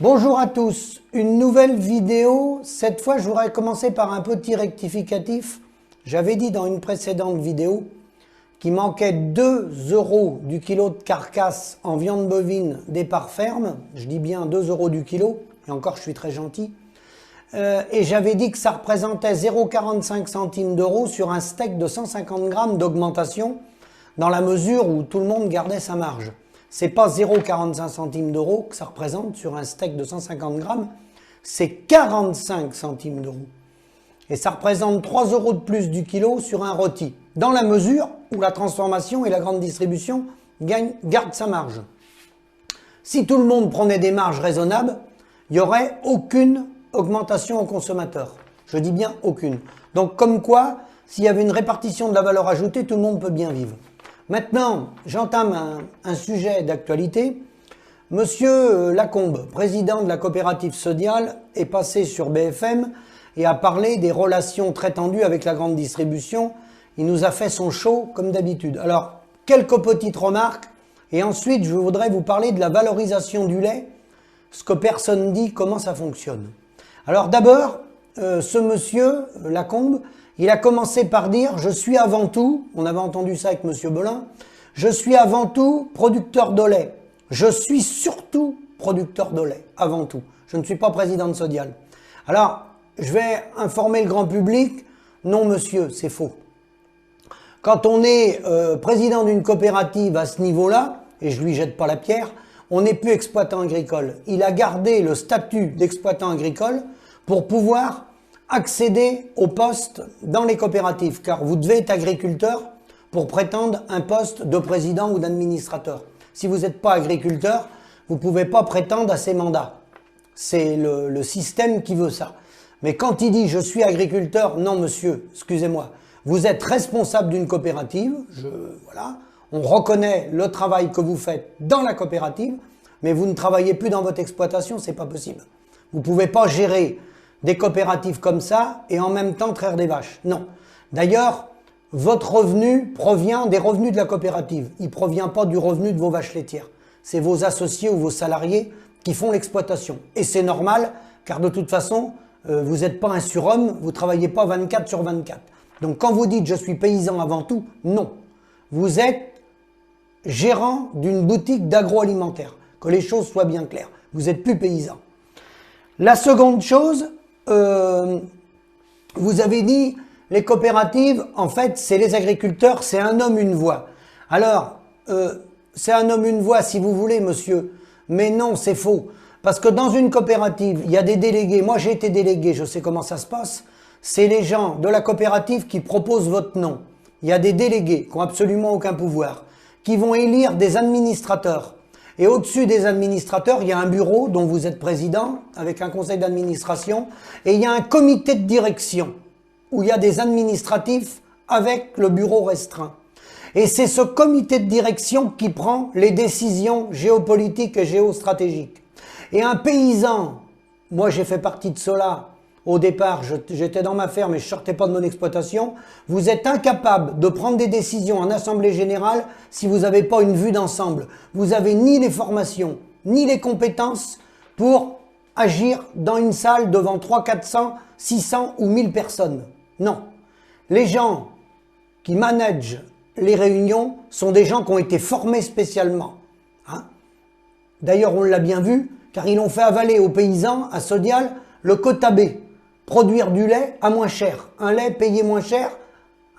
Bonjour à tous, une nouvelle vidéo. Cette fois, je voudrais commencer par un petit rectificatif. J'avais dit dans une précédente vidéo qu'il manquait 2 € du kilo de carcasse en viande bovine départ ferme. Je dis bien 2 € du kilo, et encore je suis très gentil. Et j'avais dit que ça représentait 0,45 centimes d'euros sur un steak de 150 grammes d'augmentation, dans la mesure où tout le monde gardait sa marge. C'est pas 0,45 centimes d'euros que ça représente sur un steak de 150 grammes, c'est 45 centimes d'euros. Et ça représente 3 € de plus du kilo sur un rôti, dans la mesure où la transformation et la grande distribution gardent sa marge. Si tout le monde prenait des marges raisonnables, il n'y aurait aucune augmentation aux consommateurs. Je dis bien aucune. Donc comme quoi, s'il y avait une répartition de la valeur ajoutée, tout le monde peut bien vivre. Maintenant, j'entame un sujet d'actualité. Monsieur Lacombe, président de la coopérative Sodial, est passé sur BFM et a parlé des relations très tendues avec la grande distribution. Il nous a fait son show comme d'habitude. Alors, quelques petites remarques et ensuite je voudrais vous parler de la valorisation du lait, ce que personne dit, comment ça fonctionne. Alors d'abord, ce monsieur Lacombe, il a commencé par dire « Je suis avant tout », on avait entendu ça avec monsieur Belin, « Je suis avant tout producteur de lait. Je suis surtout producteur de lait, avant tout. Je ne suis pas président de Sodial. » Alors, je vais informer le grand public, non monsieur, c'est faux. Quand on est président d'une coopérative à ce niveau-là, et je lui jette pas la pierre, on n'est plus exploitant agricole. Il a gardé le statut d'exploitant agricole pour pouvoir accéder au poste dans les coopératives, car vous devez être agriculteur pour prétendre un poste de président ou d'administrateur. Si vous n'êtes pas agriculteur, vous ne pouvez pas prétendre à ces mandats. C'est le système qui veut ça. Mais quand il dit « je suis agriculteur », non monsieur, excusez-moi, vous êtes responsable d'une coopérative, voilà, on reconnaît le travail que vous faites dans la coopérative, mais vous ne travaillez plus dans votre exploitation, c'est pas possible. Vous ne pouvez pas gérer des coopératives comme ça et en même temps traire des vaches. Non. D'ailleurs, votre revenu provient des revenus de la coopérative. Il ne provient pas du revenu de vos vaches laitières. C'est vos associés ou vos salariés qui font l'exploitation. Et c'est normal, car de toute façon, vous n'êtes pas un surhomme, vous ne travaillez pas 24 sur 24. Donc quand vous dites « je suis paysan avant tout », non. Vous êtes gérant d'une boutique d'agroalimentaire. Que les choses soient bien claires. Vous n'êtes plus paysan. La seconde chose, vous avez dit, les coopératives, en fait, c'est les agriculteurs, c'est un homme, une voix. Alors, c'est un homme, une voix, si vous voulez, monsieur. Mais non, c'est faux. Parce que dans une coopérative, il y a des délégués. Moi, j'ai été délégué, je sais comment ça se passe. C'est les gens de la coopérative qui proposent votre nom. Il y a des délégués qui n'ont absolument aucun pouvoir, qui vont élire des administrateurs. Et au-dessus des administrateurs, il y a un bureau dont vous êtes président, avec un conseil d'administration, et il y a un comité de direction, où il y a des administratifs avec le bureau restreint. Et c'est ce comité de direction qui prend les décisions géopolitiques et géostratégiques. Et un paysan, moi j'ai fait partie de cela, au départ j'étais dans ma ferme et je ne sortais pas de mon exploitation, vous êtes incapable de prendre des décisions en assemblée générale si vous n'avez pas une vue d'ensemble. Vous n'avez ni les formations, ni les compétences pour agir dans une salle devant 300, 400, 600 ou 1000 personnes. Non. Les gens qui managent les réunions sont des gens qui ont été formés spécialement. Hein? D'ailleurs, on l'a bien vu, car ils ont fait avaler aux paysans, à Sodial, le quota B. Produire du lait à moins cher. Un lait payé moins cher,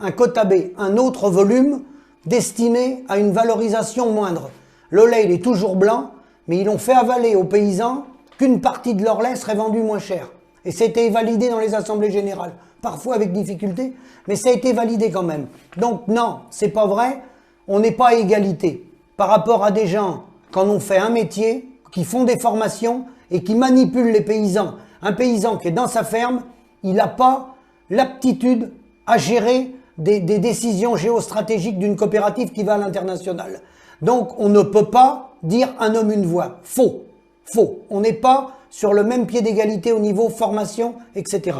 un quota B. Un autre volume destiné à une valorisation moindre. Le lait, il est toujours blanc, mais ils ont fait avaler aux paysans qu'une partie de leur lait serait vendue moins cher. Et c'était validé dans les assemblées générales. Parfois avec difficulté, mais ça a été validé quand même. Donc non, c'est pas vrai, on n'est pas à égalité. Par rapport à des gens qui en ont fait un métier, qui font des formations et qui manipulent les paysans. Un paysan qui est dans sa ferme, il n'a pas l'aptitude à gérer des décisions géostratégiques d'une coopérative qui va à l'international. Donc on ne peut pas dire un homme, une voix. Faux. Faux. On n'est pas sur le même pied d'égalité au niveau formation, etc.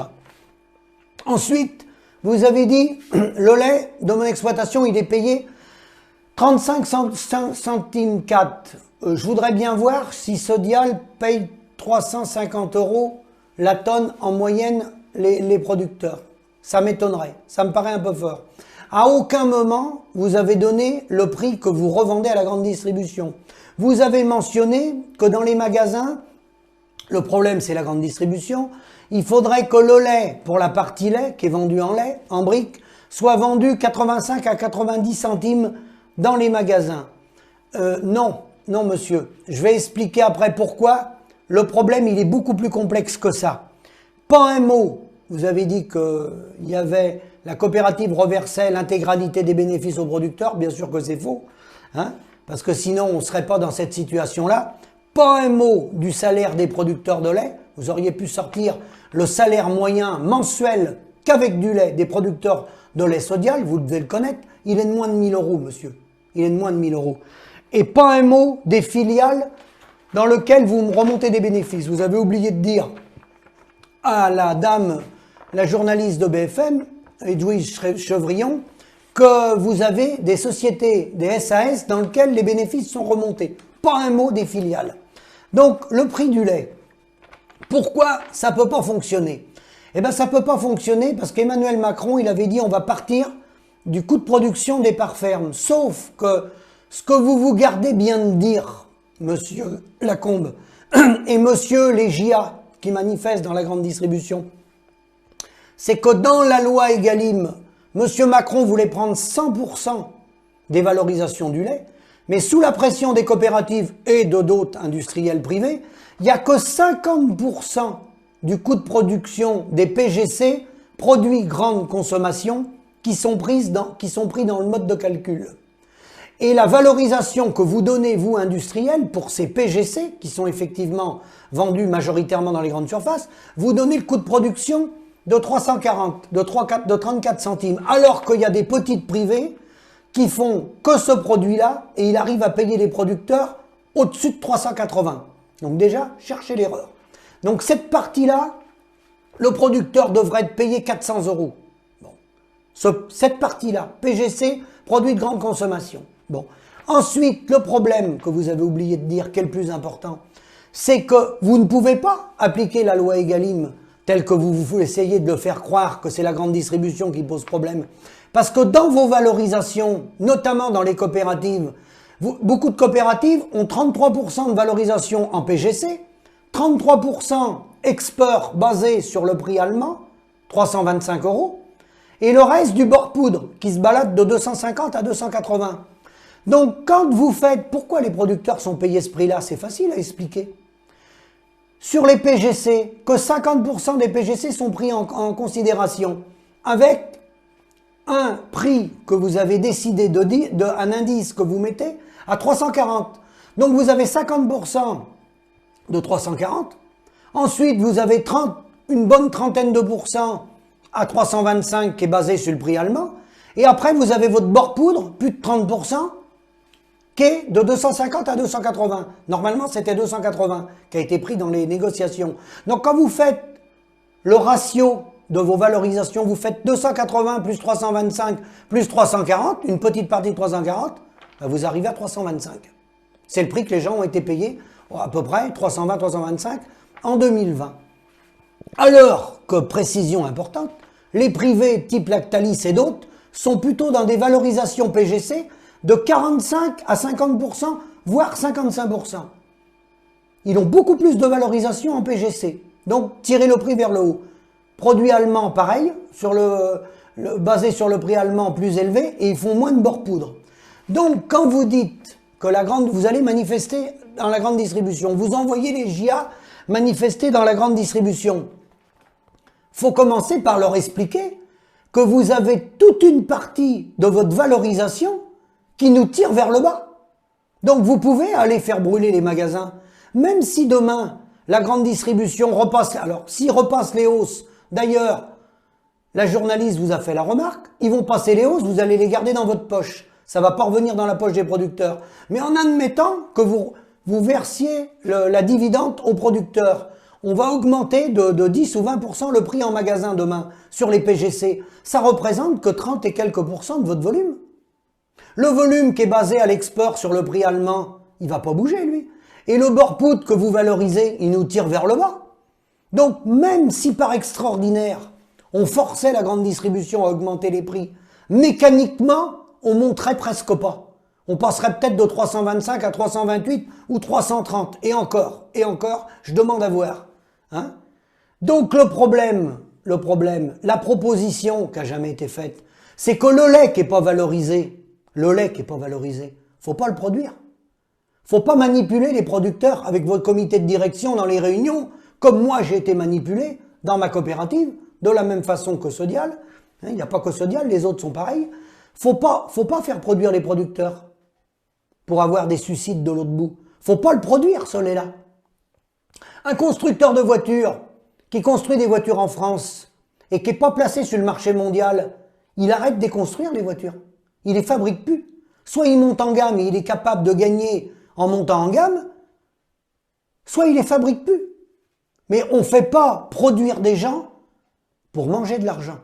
Ensuite, vous avez dit, le lait de mon exploitation, il est payé 35 centimes 4. Je voudrais bien voir si Sodial paye 350 € la tonne en moyenne les producteurs. Ça m'étonnerait, ça me paraît un peu fort. À aucun moment, vous avez donné le prix que vous revendez à la grande distribution. Vous avez mentionné que dans les magasins, le problème c'est la grande distribution, il faudrait que le lait, pour la partie lait, qui est vendu en lait, en briques, soit vendu 85 à 90 centimes dans les magasins. Non, monsieur. Je vais expliquer après pourquoi. Le problème, il est beaucoup plus complexe que ça. Pas un mot. Vous avez dit qu'il y avait, la coopérative reversait l'intégralité des bénéfices aux producteurs. Bien sûr que c'est faux, hein, parce que sinon on ne serait pas dans cette situation-là. Pas un mot du salaire des producteurs de lait. Vous auriez pu sortir le salaire moyen mensuel qu'avec du lait des producteurs de lait Sodial, vous devez le connaître, il est de moins de 1000 €, monsieur. Il est de moins de 1000 €. Et pas un mot des filiales dans lesquelles vous me remontez des bénéfices. Vous avez oublié de dire à la dame, la journaliste de BFM, Edwige Chevrillon, que vous avez des sociétés, des SAS, dans lesquelles les bénéfices sont remontés. Pas un mot des filiales. Donc, le prix du lait. Pourquoi ça ne peut pas fonctionner? Eh bien, ça ne peut pas fonctionner parce qu'Emmanuel Macron, il avait dit on va partir du coût de production des parts fermes. Sauf que ce que vous gardez bien de dire, monsieur Lacombe, et monsieur Légia, qui manifeste dans la grande distribution, c'est que dans la loi Egalim, monsieur Macron voulait prendre 100% des valorisations du lait, mais sous la pression des coopératives et de d'autres industriels privés, il n'y a que 50% du coût de production des PGC, produits grande consommation, qui sont pris dans le mode de calcul. Et la valorisation que vous donnez, vous, industriels, pour ces PGC, qui sont effectivement vendus majoritairement dans les grandes surfaces, vous donnez le coût de production de 340, de 34 centimes, alors qu'il y a des petites privées qui font que ce produit-là, et il arrive à payer les producteurs au-dessus de 380. Donc déjà, cherchez l'erreur. Donc cette partie-là, le producteur devrait être payé 400 €. Bon. Cette partie-là, PGC, produit de grande consommation. Bon. Ensuite, le problème que vous avez oublié de dire, qui est le plus important, c'est que vous ne pouvez pas appliquer la loi Egalim telle que vous essayez de le faire croire que c'est la grande distribution qui pose problème. Parce que dans vos valorisations, notamment dans les coopératives, beaucoup de coopératives ont 33% de valorisation en PGC, 33% export basé sur le prix allemand, 325 €, et le reste du bord poudre qui se balade de 250 à 280. Donc quand vous faites, pourquoi les producteurs sont payés ce prix-là? C'est facile à expliquer. Sur les PGC, que 50% des PGC sont pris en considération, avec un prix que vous avez décidé un indice que vous mettez à 340. Donc vous avez 50% de 340. Ensuite, vous avez une bonne trentaine de pourcents à 325 qui est basé sur le prix allemand. Et après, vous avez votre bord poudre, plus de 30%, qui est de 250 à 280. Normalement, c'était 280 qui a été pris dans les négociations. Donc quand vous faites le ratio de vos valorisations, vous faites 280 plus 325 plus 340, une petite partie de 340, ben vous arrivez à 325. C'est le prix que les gens ont été payés, à peu près 320-325 en 2020. Alors que, précision importante, les privés type Lactalis et d'autres sont plutôt dans des valorisations PGC de 45 à 50%, voire 55%. Ils ont beaucoup plus de valorisation en PGC. Donc, tirez le prix vers le haut. Produits allemands, pareil, basé sur le prix allemand plus élevé, et ils font moins de bord poudre. Donc, quand vous dites que vous allez manifester dans la grande distribution, vous envoyez les JA manifester dans la grande distribution, faut commencer par leur expliquer que vous avez toute une partie de votre valorisation qui nous tire vers le bas. Donc vous pouvez aller faire brûler les magasins, même si demain la grande distribution repasse, alors s'ils repassent les hausses, d'ailleurs la journaliste vous a fait la remarque, ils vont passer les hausses, vous allez les garder dans votre poche, ça va pas revenir dans la poche des producteurs. Mais en admettant que vous versiez la dividende aux producteurs, on va augmenter de 10 ou 20% le prix en magasin demain sur les PGC. Ça représente que 30 et quelques pourcents de votre volume. Le volume qui est basé à l'export sur le prix allemand, il va pas bouger lui. Et le beurre-poudre que vous valorisez, il nous tire vers le bas. Donc même si par extraordinaire, on forçait la grande distribution à augmenter les prix, mécaniquement, on monterait presque pas. On passerait peut-être de 325 à 328 ou 330. Et encore, je demande à voir. Hein? Donc le problème, la proposition qui n'a jamais été faite, c'est que le lait qui n'est pas valorisé, faut pas le produire. Faut pas manipuler les producteurs avec votre comité de direction dans les réunions, comme moi j'ai été manipulé dans ma coopérative, de la même façon que Sodial. Il n'y a pas que Sodial, les autres sont pareils. Faut pas faire produire les producteurs pour avoir des suicides de l'autre bout. Faut pas le produire, ce lait-là. Un constructeur de voitures qui construit des voitures en France et qui n'est pas placé sur le marché mondial, il arrête de construire les voitures. Il les fabrique plus. Soit il monte en gamme et il est capable de gagner en montant en gamme, soit il les fabrique plus. Mais on ne fait pas produire des gens pour manger de l'argent.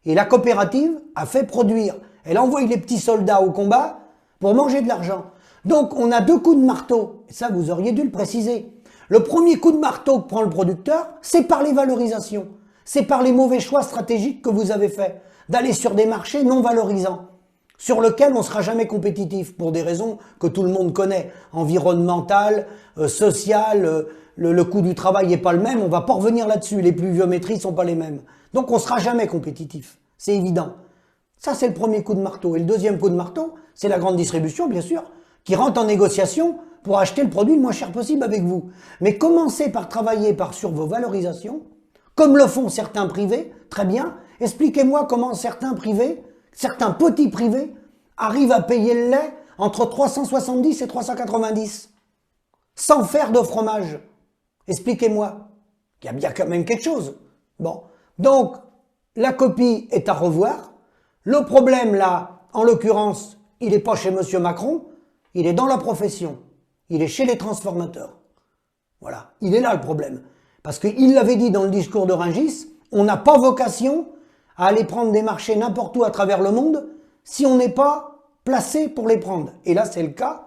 Et la coopérative a fait produire. Elle envoie les petits soldats au combat pour manger de l'argent. Donc on a deux coups de marteau. Et ça, vous auriez dû le préciser. Le premier coup de marteau que prend le producteur, c'est par les valorisations. C'est par les mauvais choix stratégiques que vous avez faits. D'aller sur des marchés non valorisants, sur lesquels on ne sera jamais compétitif, pour des raisons que tout le monde connaît. Environnementales, sociales, le coût du travail n'est pas le même, on ne va pas revenir là-dessus. Les pluviométries ne sont pas les mêmes. Donc on ne sera jamais compétitif, c'est évident. Ça, c'est le premier coup de marteau. Et le deuxième coup de marteau, c'est la grande distribution, bien sûr, qui rentre en négociation pour acheter le produit le moins cher possible avec vous. Mais commencez par travailler sur vos valorisations, comme le font certains privés, très bien. Expliquez-moi comment certains petits privés, arrivent à payer le lait entre 370 et 390, sans faire de fromage. Expliquez-moi. Il y a bien quand même quelque chose. Bon. Donc, la copie est à revoir. Le problème, là, en l'occurrence, il n'est pas chez M. Macron, il est dans la profession. Il est chez les transformateurs. Voilà, il est là le problème. Parce qu'il l'avait dit dans le discours de Rungis, on n'a pas vocation à aller prendre des marchés n'importe où à travers le monde si on n'est pas placé pour les prendre. Et là, c'est le cas.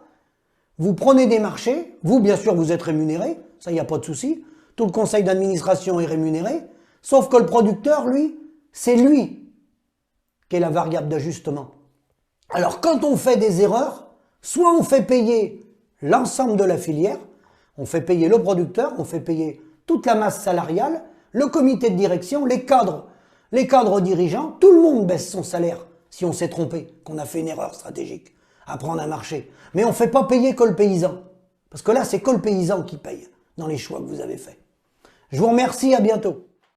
Vous prenez des marchés, vous, bien sûr, vous êtes rémunéré, ça, il n'y a pas de souci. Tout le conseil d'administration est rémunéré, sauf que le producteur, lui, c'est lui qui est la variable d'ajustement. Alors, quand on fait des erreurs, soit on fait payer l'ensemble de la filière, on fait payer le producteur, on fait payer toute la masse salariale, le comité de direction, les cadres dirigeants, tout le monde baisse son salaire si on s'est trompé, qu'on a fait une erreur stratégique à prendre un marché. Mais on ne fait pas payer que le paysan. Parce que là, c'est que le paysan qui paye dans les choix que vous avez faits. Je vous remercie, à bientôt.